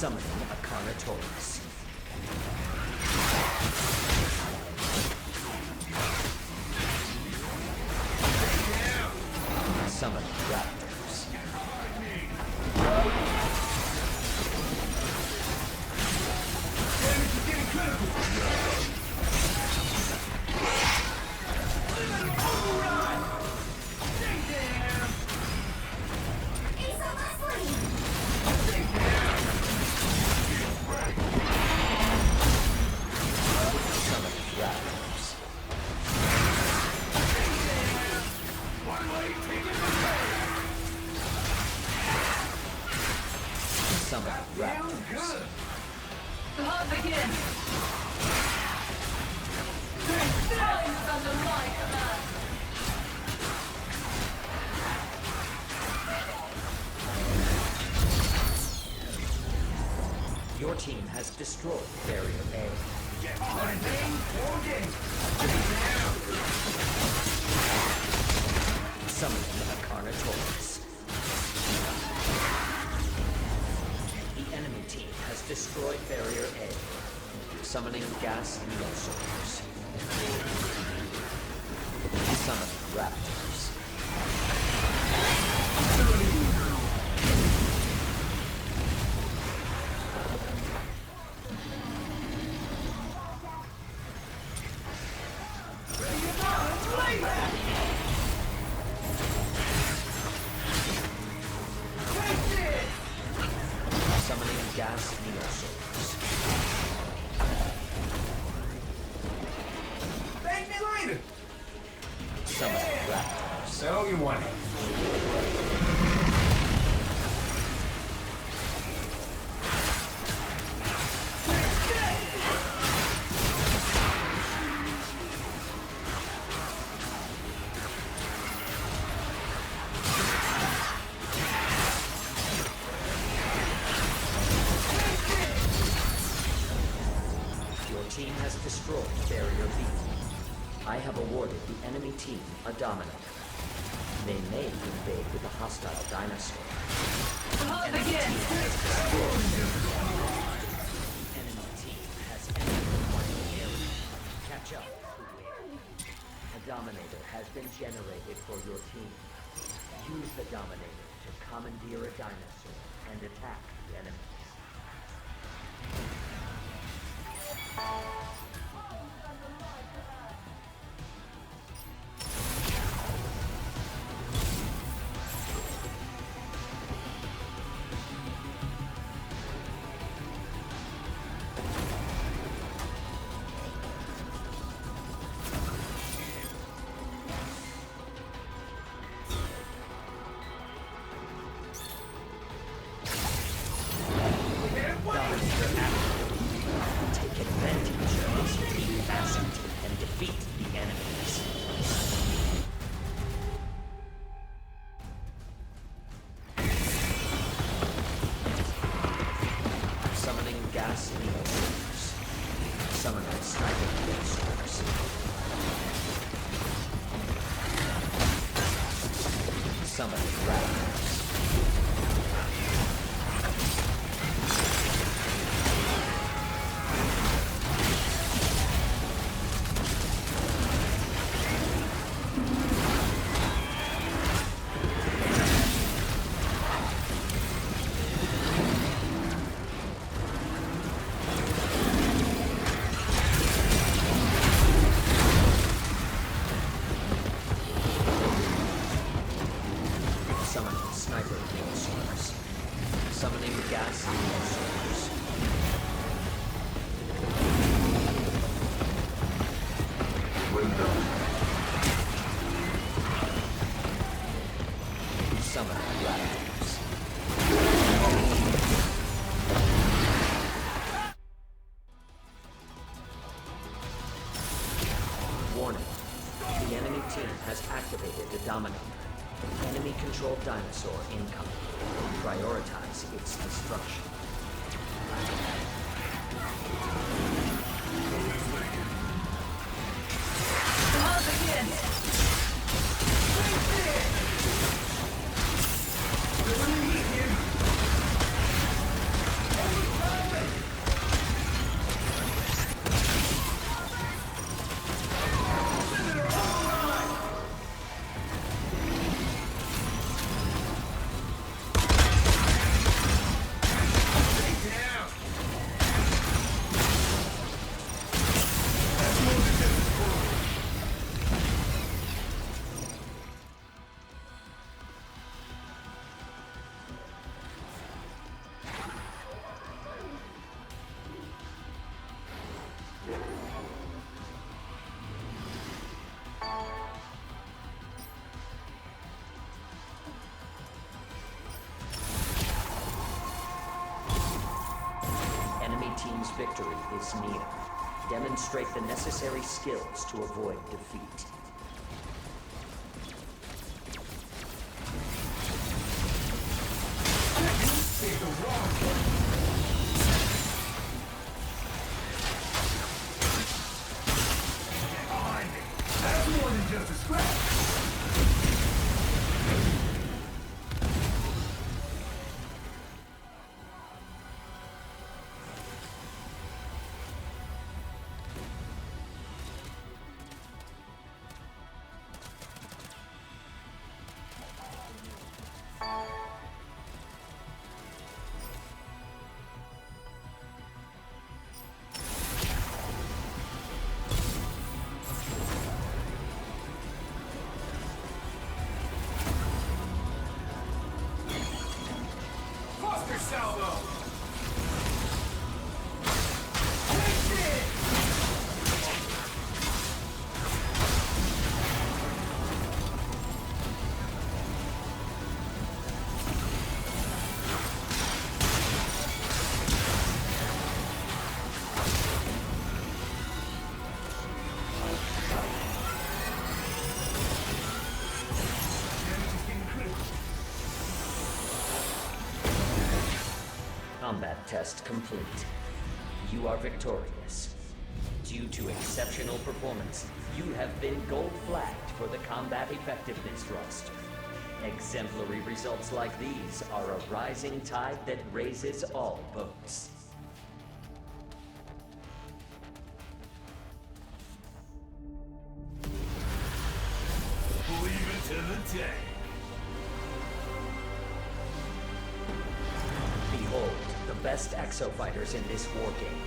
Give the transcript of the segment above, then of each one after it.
Summoning a Carnotaurus. Summon raptors. Summon raptors. The hunt begins! Silence under my command! Your team has destroyed Barrier A. Summoning a Carnotaurus. The enemy team has destroyed Barrier A. Summoning gas Neosaurs. Summon raptors. Summoning gas Neosaurs. Thank me later. Summoning raptors. So you want it. Your team has destroyed Barrier B. I have awarded the enemy team a Dominic. They may invade with a hostile dinosaur. The hunt begins! Enemy team has entered the final area. Catch up. A Dominator has been generated for your team. Use the Dominator to commandeer a dinosaur and attack the enemies. Take advantage of this team asset and defeat the enemies. Summoning gas Neosaurs. Summoning sniper Neosaurs. Summoning raptors. Summoning sniper Neosaurs. Summoning gas Neosaurs. Summoning raptors. Warning. The enemy team has activated the Dominator. Enemy-controlled dinosaur incoming. Prioritize its destruction. The hunt begins! victory is near. Demonstrate the necessary skills to avoid defeat. Take the wrong one. Get behind me. That's more than just a scratch. Buster salvo. Take it. Damage is getting critical. Combat test complete. You are victorious. Due to exceptional performance, you have been gold flagged for the Combat Effectiveness roster. Exemplary results like these are a rising tide that raises all boats. Leave it to the day. Behold, the best exo fighters in this war game.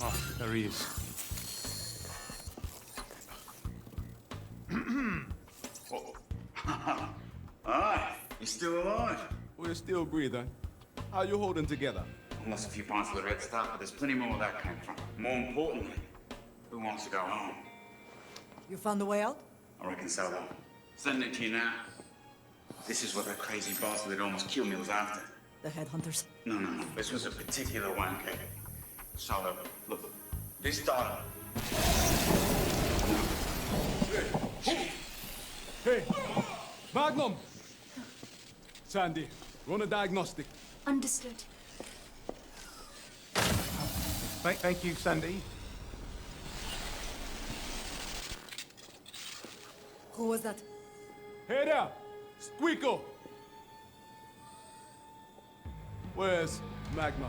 Oh, there he is. Aye, you're still alive. We're still breathing. How you holding together? I lost a few pints of the red stuff, but there's plenty more where that came from. More importantly, who wants to go home? You found a way out? I reckon so. Sending it to you now. This is what that crazy bastard that almost killed me was after. The headhunters. No. This was a particular wanker. So, look, this data. Hey, Magnum! Sandy, run a diagnostic. Understood. Thank you, Sandy. Who was that? Hey there, Squeako! Where's Magma?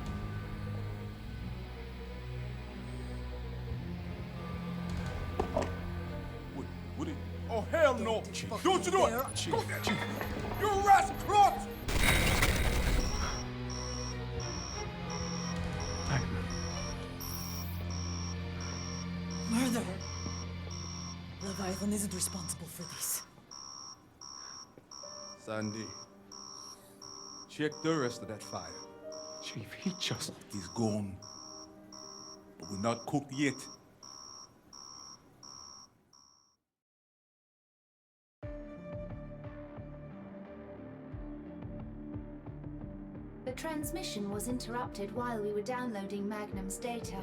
no. you fucking Don't you do dare. it. Chief. You rascal! Murder! Leviathan isn't responsible for this. Sandy, check the rest of that fire. Chief, he's gone. But we're not cooked yet. The transmission was interrupted while we were downloading Magnum's data.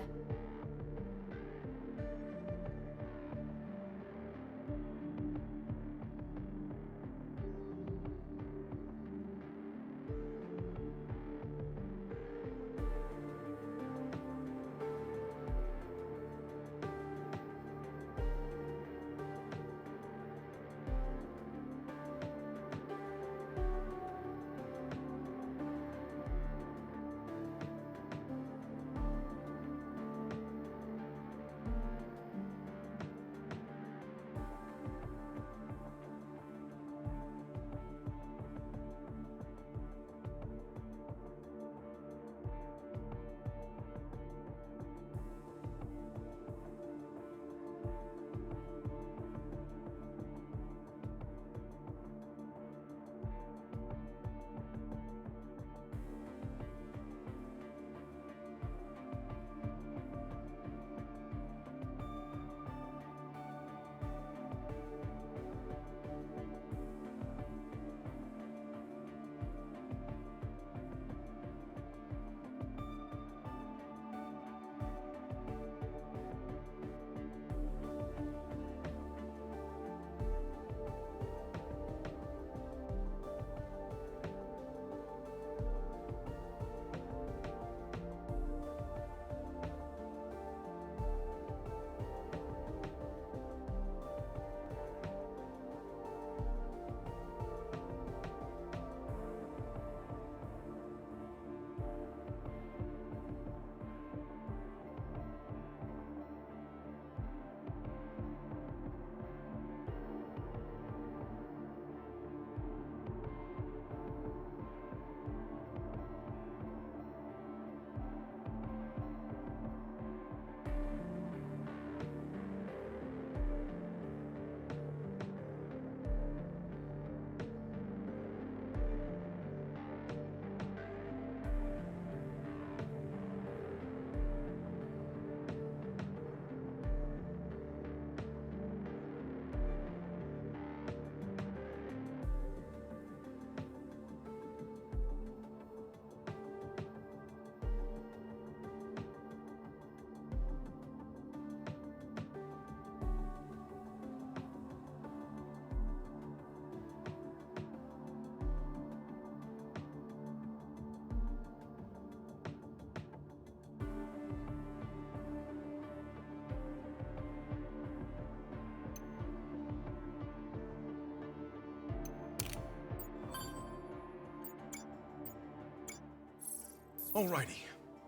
Alrighty.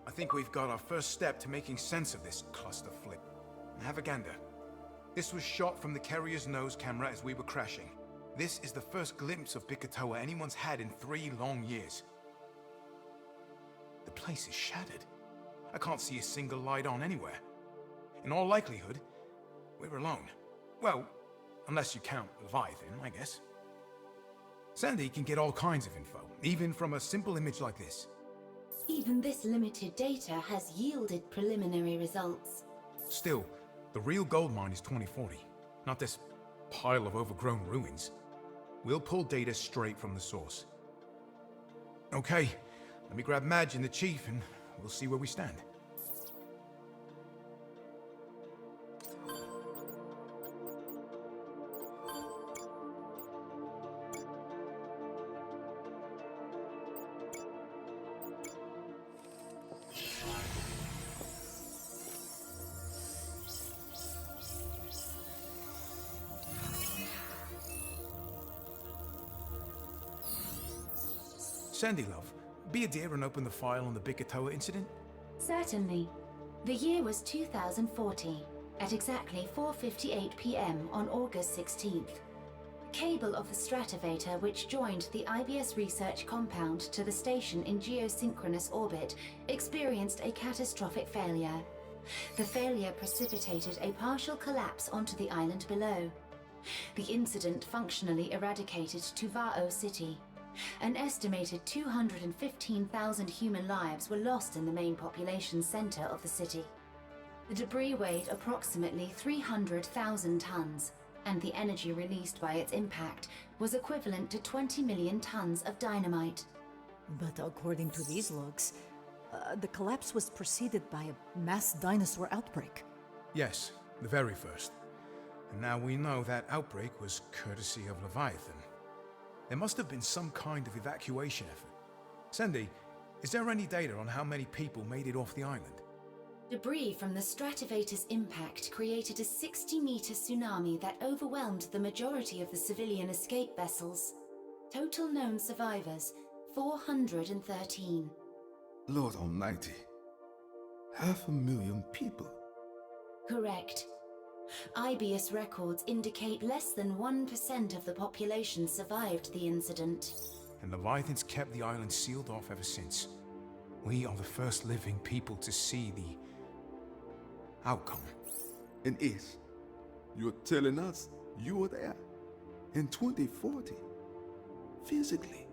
I think we've got our first step to making sense of this cluster flip. Naviganda. This was shot from the carrier's nose camera as we were crashing. This is the first glimpse of Bikatoa anyone's had in 3 long years. The place is shattered. I can't see a single light on anywhere. In all likelihood, we're alone. Well, unless you count Leviathan, I guess. Sandy can get all kinds of info, even from a simple image like this. Even this limited data has yielded preliminary results. Still, the real gold mine is 2040, not this pile of overgrown ruins. We'll pull data straight from the source. Okay, let me grab Madge and the Chief and we'll see where we stand. Sandy, love, be a dear and open the file on the Bikatoa incident. Certainly. The year was 2040, at exactly 4:58 p.m. on August 16th. cable of the stratovator which joined the IBS research compound to the station in geosynchronous orbit experienced a catastrophic failure. The failure precipitated a partial collapse onto the island below. The incident functionally eradicated Tuvao City. An estimated 215,000 human lives were lost in the main population center of the city. The debris weighed approximately 300,000 tons, and the energy released by its impact was equivalent to 20 million tons of dynamite. But according to these logs, the collapse was preceded by a mass dinosaur outbreak. Yes, the very first. And now we know that outbreak was courtesy of Leviathan. There must have been some kind of evacuation effort. Sandy, is there any data on how many people made it off the island? Debris from the stratovator's impact created a 60-meter tsunami that overwhelmed the majority of the civilian escape vessels. Total known survivors, 413. Lord Almighty. 500,000 people. Correct. IBS records indicate less than 1% of the population survived the incident. And Leviathan's kept the island sealed off ever since. We are the first living people to see the outcome. And Ace, you're telling us you were there in 2040. Physically,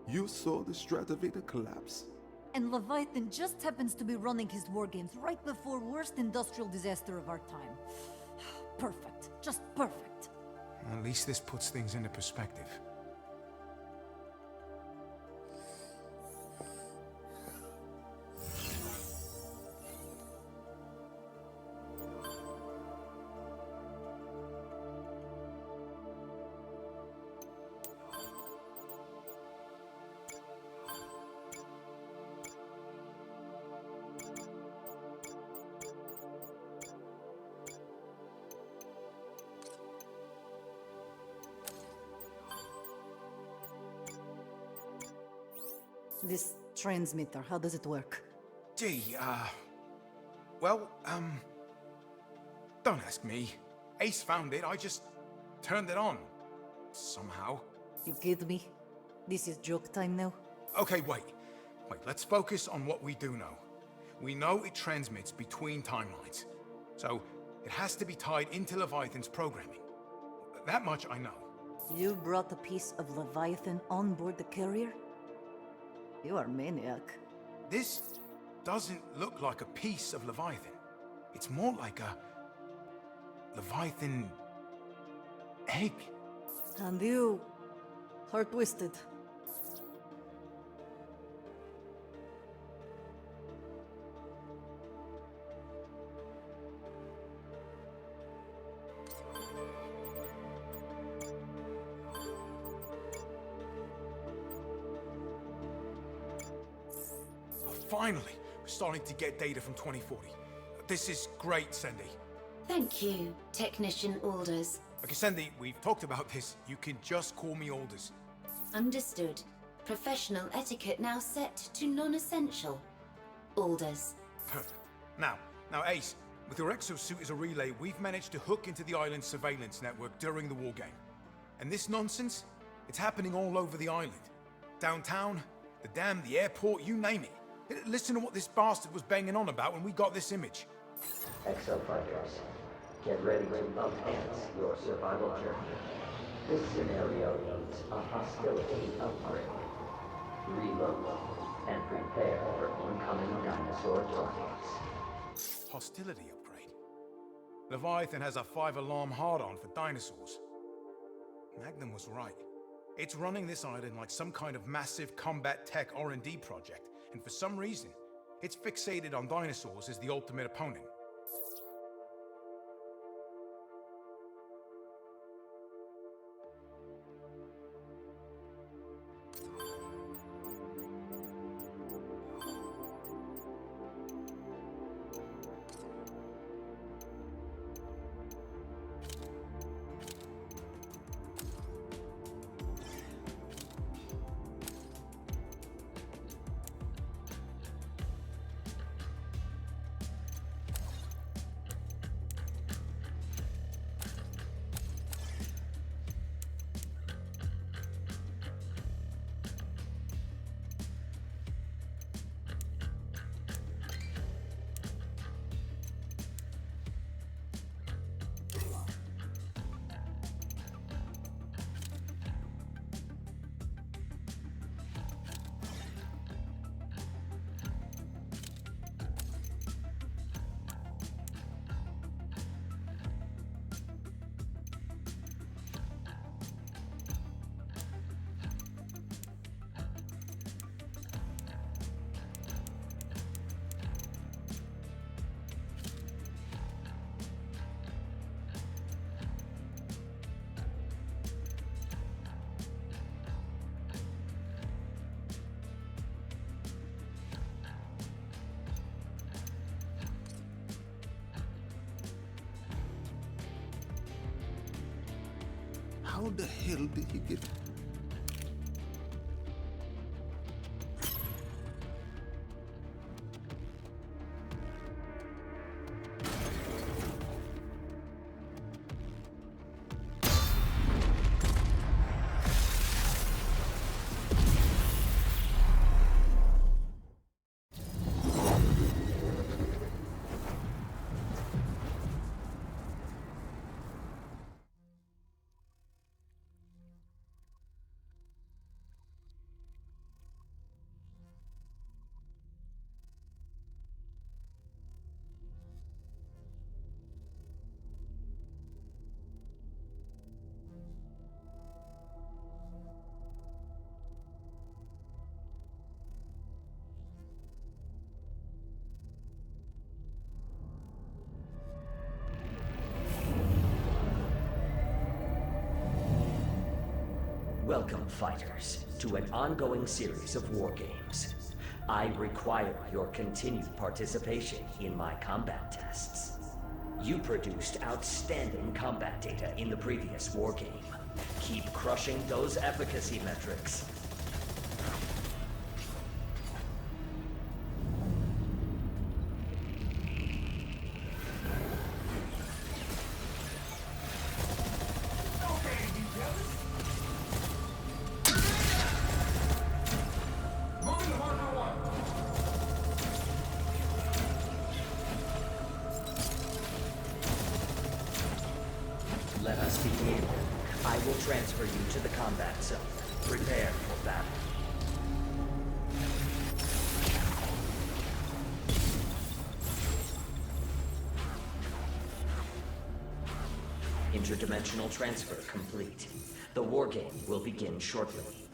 you saw the stratovator collapse. And Leviathan just happens to be running his war games right before worst industrial disaster of our time. Perfect. Just perfect. At least this puts things into perspective. This transmitter, how does it work? Gee, well, don't ask me. Ace found it, I just turned it on. Somehow. You kid me? This is joke time now? Okay, wait, let's focus on what we do know. We know it transmits between timelines. So, it has to be tied into Leviathan's programming. That much I know. You brought a piece of Leviathan on board the carrier? You are maniac. This doesn't look like a piece of Leviathan. It's more like a Leviathan egg. And you are twisted. Finally, we're starting to get data from 2040. This is great, Sandy. Thank you, Technician Alders. Okay, Sandy, we've talked about this. You can just call me Alders. Understood. Professional etiquette now set to non-essential. Alders. Perfect. Now, Ace, with your exosuit as a relay, we've managed to hook into the island's surveillance network during the war game. And this nonsense, it's happening all over the island. Downtown, the dam, the airport, you name it. Listen to what this bastard was banging on about when we got this image. Exofighters, get ready to enhance your survival journey. This scenario needs a hostility upgrade. Reload and prepare for incoming dinosaur targets. Hostility upgrade? Leviathan has a 5-alarm hard-on for dinosaurs. Magnum was right. It's running this island like some kind of massive combat tech R&D project. And for some reason, it's fixated on dinosaurs as the ultimate opponent. How the hell did he get... Welcome, fighters, to an ongoing series of war games. I require your continued participation in my combat tests. You produced outstanding combat data in the previous war game. Keep crushing those efficacy metrics. Let us begin. I will transfer you to the combat zone. Prepare for battle. Interdimensional transfer complete. The war game will begin shortly.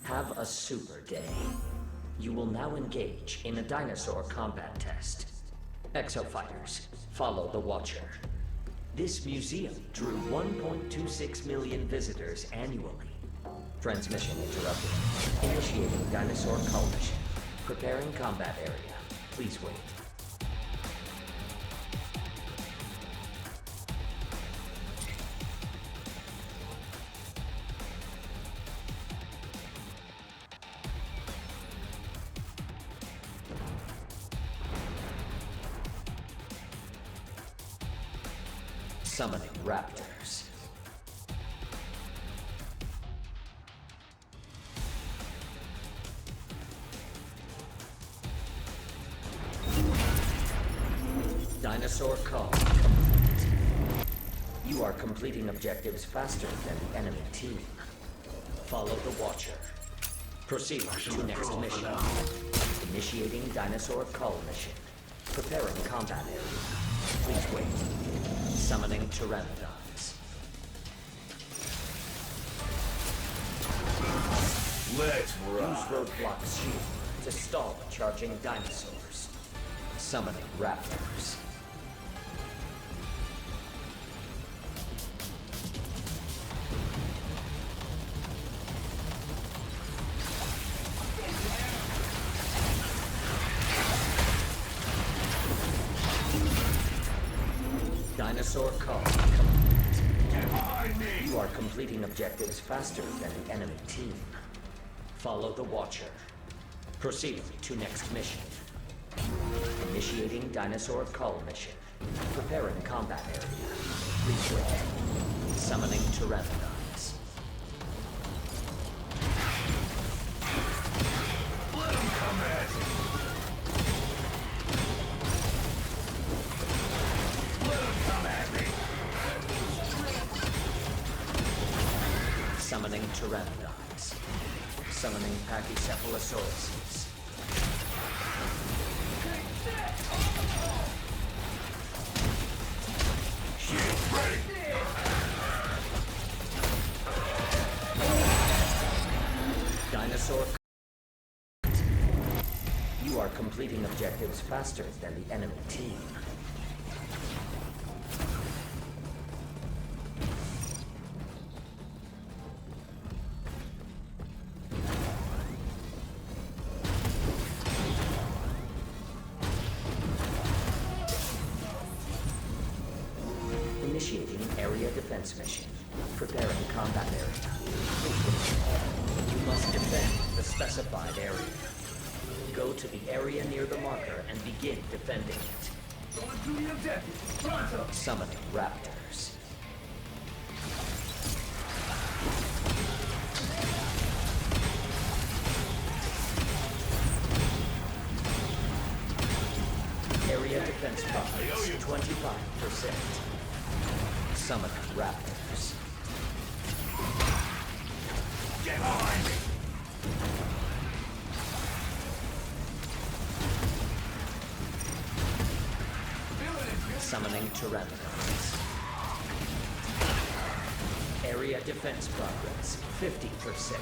Have a super day. You will now engage in a dinosaur combat test. Exo-fighters, follow the Watcher. This museum drew 1.26 million visitors annually. Transmission interrupted. Initiating dinosaur cull mission. Preparing combat area. Please wait. Summoning raptors. Dinosaur call complete. You are completing objectives faster than the enemy team. Follow the Watcher. Proceed to next mission. Initiating dinosaur cull mission. Preparing combat area. Please wait. Summoning Pteranodons. Let's rock. Use roadblock shield to stall charging dinosaurs. Summoning raptors. Dinosaur call complete. Get behind me! You are completing objectives faster than the enemy team. Follow the Watcher. Proceed to next mission. Initiating dinosaur cull mission. Preparing combat area. Please wait. Summoning Pteranodons. Let him come at me! Let him come at me! Summoning Pteranodons. Summoning Pachycephalosauruses. Shield ready! Dinosaur. You are completing objectives faster than the enemy team. Initiating area defense mission. Preparing combat area. You must defend the specified area. Go to the area near the marker and begin defending it. Going to the objective. Pronto. Summoning raptors. Area defense progress 25%. Summoning raptors. Get behind me. Summoning Tyrannosaurs. Area defense progress 50%.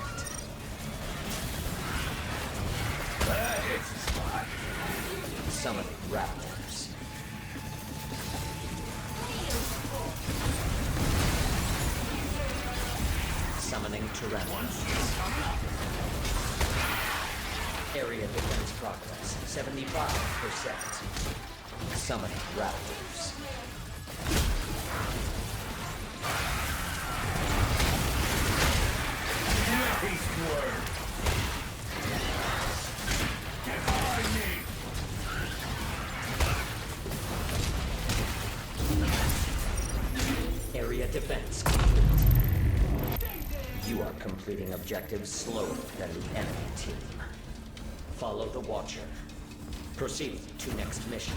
That hits the spot. Summoning raptors. Summoning Tyrannosaurs. Area defense progress 75%. Summoning raptors. Nice work. Get behind me. Area defense complete. You are completing objectives slower than the enemy team. Follow the Watcher. Proceed to next mission.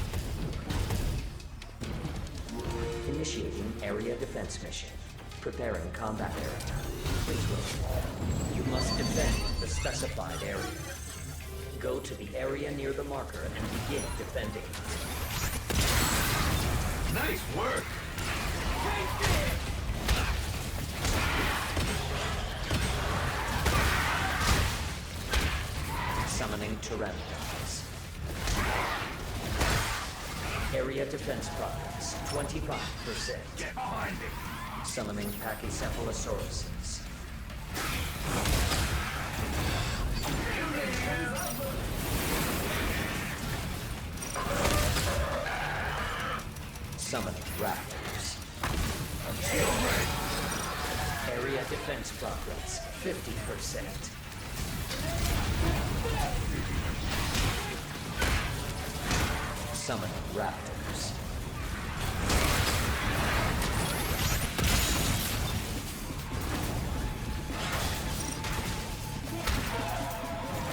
Initiating area defense mission. Preparing combat area. Please wait. You must defend the specified area. Go to the area near the marker and begin defending it. Nice work. Summoning Tyrannosaurs. Area defense progress 25%. Get behind me. Summoning Pachycephalosauruses. Summoning raptors. Area defense progress 50%. Summoning raptors.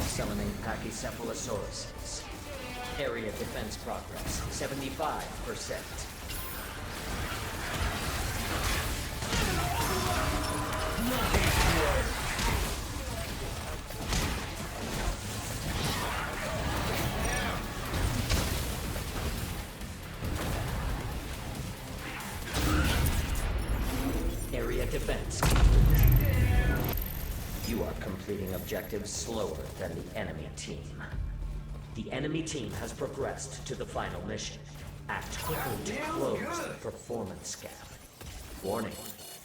Summoning Pachycephalosauruses. Area defense progress 75%. Area defense complete. You are completing objectives slower than the enemy team. The enemy team has progressed to the final mission. Act quickly to close the performance gap. Warning,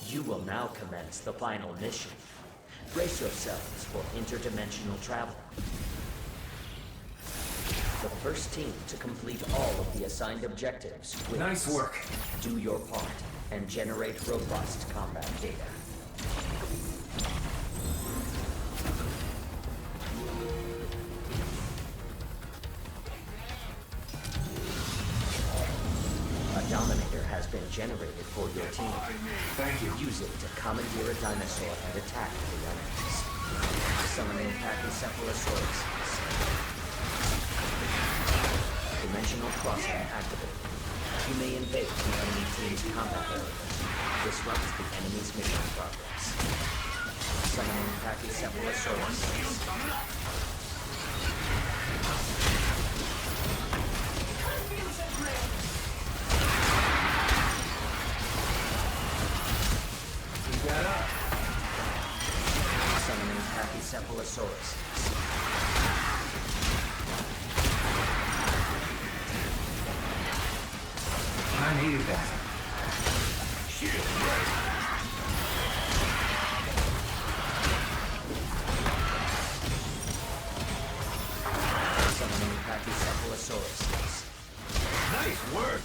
you will now commence the final mission. Brace yourselves for interdimensional travel. The first team to complete all of the assigned objectives wins. Nice work. Do your part and generate robust combat data. A Dominator has been generated for your team. Thank you. Use it to commandeer a dinosaur and attack the enemies. Summoning Pachycephalosauruses. Dimensional crossing activated. You may invade the enemy team's combat area. Disrupt the enemy's mission progress. Summoning Pachycephalosauruses. Summoning Pachycephalosauruses. I needed that. Shield break. Summoning Pachycephalosauruses. Nice work.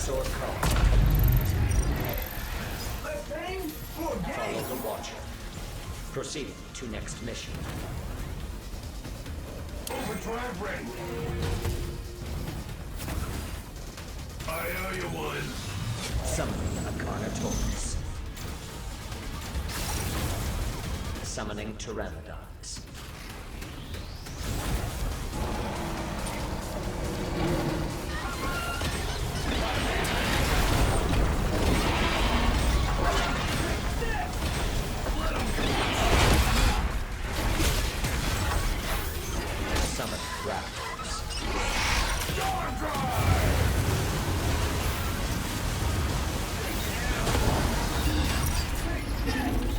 Dinosaur call. Let's aim for Follow game. the Watcher. Proceeding to next mission. Overdrive ready. I owe you one. Summoning a Carnotaurus. Summoning Pteranodons. Summon Raptors.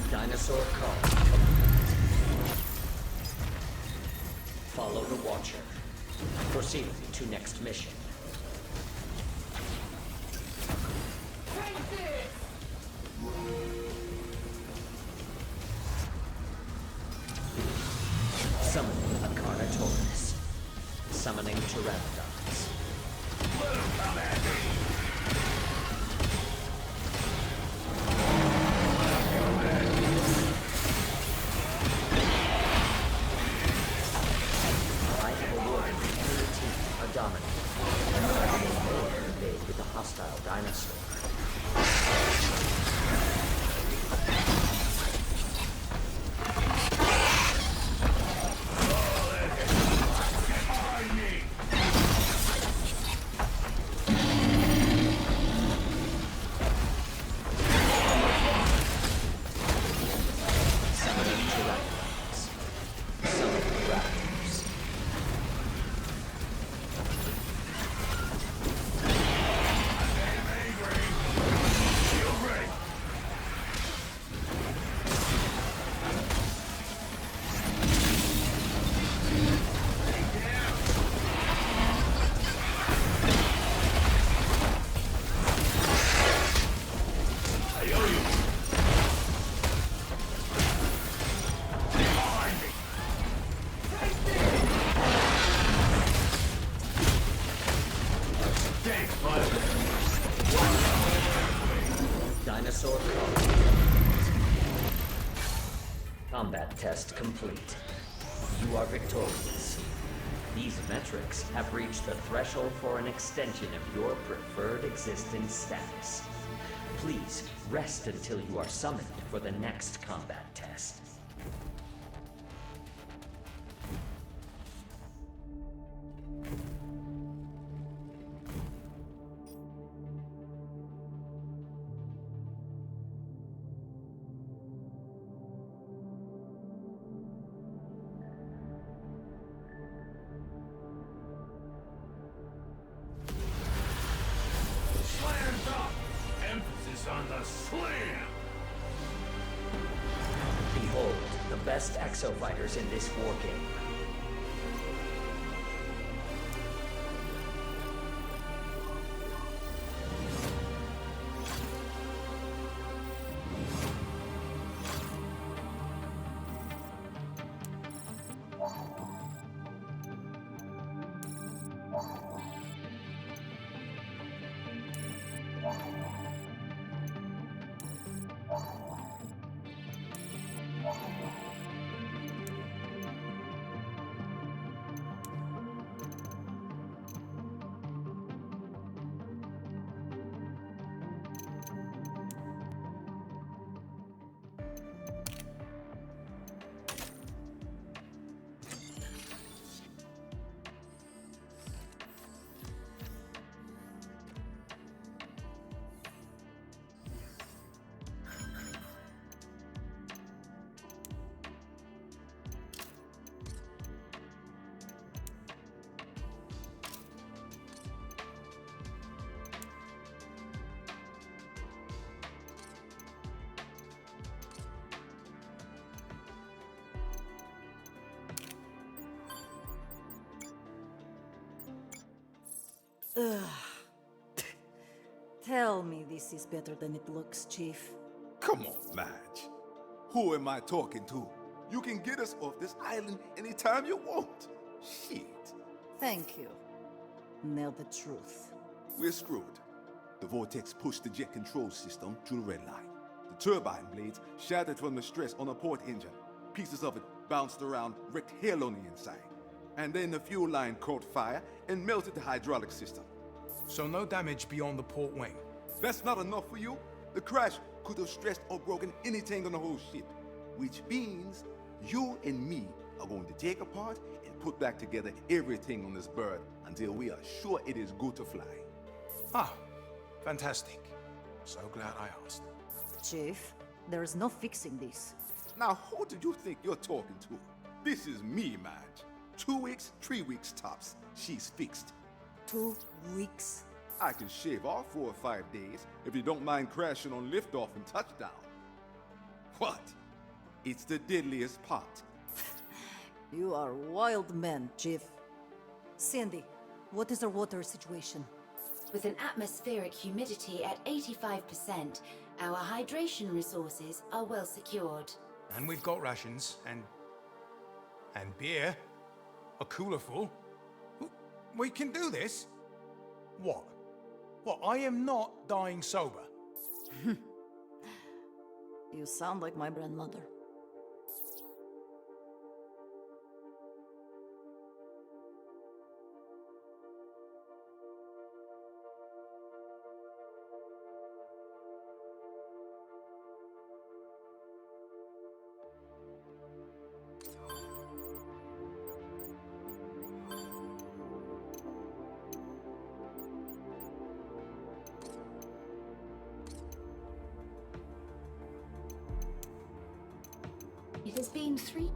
Dinosaur call. Follow the Watcher. Proceed to next mission. Summoning a Carnotaurus. Summoning Pteranodons. Let him come at me. I have awarded the enemy team a dominator. Invade with a hostile dinosaur. Behind me. Summoning Pteranodons. Summoning Raptors. I'm angry. Shield ready. Take down. I owe you. Behind me. Thanks, bud. Dinosaur call. Combat test complete. You are victorious. These metrics have reached the threshold for an extension of your preferred existence status. Please rest until you are summoned for the next combat test. Slams up. Emphasis on the slam. Behold, the best exo fighters in this war game. Ugh. Tell me this is better than it looks, Chief. Come on, Madge. Who am I talking to? You can get us off this island anytime you want. Shit. Thank you. Now the truth. We're screwed. The vortex pushed the jet control system through the red line. The turbine blades shattered from the stress on the port engine. Pieces of it bounced around, wrecked hell on the inside. And then the fuel line caught fire and melted the hydraulic system. So no damage beyond the port wing. That's not enough for you? The crash could have stressed or broken anything on the whole ship. Which means you and me are going to take apart and put back together everything on this bird until we are sure it is good to fly. Ah, fantastic. So glad I asked. Chief, there is no fixing this. Now, who do you think you're talking to? This is me, Madge. 2 weeks, 3 weeks tops. She's fixed. 2 weeks? I can shave off 4 or 5 days if you don't mind crashing on liftoff and touchdown. What? It's the deadliest part. You are wild man, Chief. Sandy, what is our water situation? With an atmospheric humidity at 85%, our hydration resources are well secured. And we've got rations, and beer. A cooler full. We can do this? What? What, I am not dying sober? You sound like my grandmother. It has been 3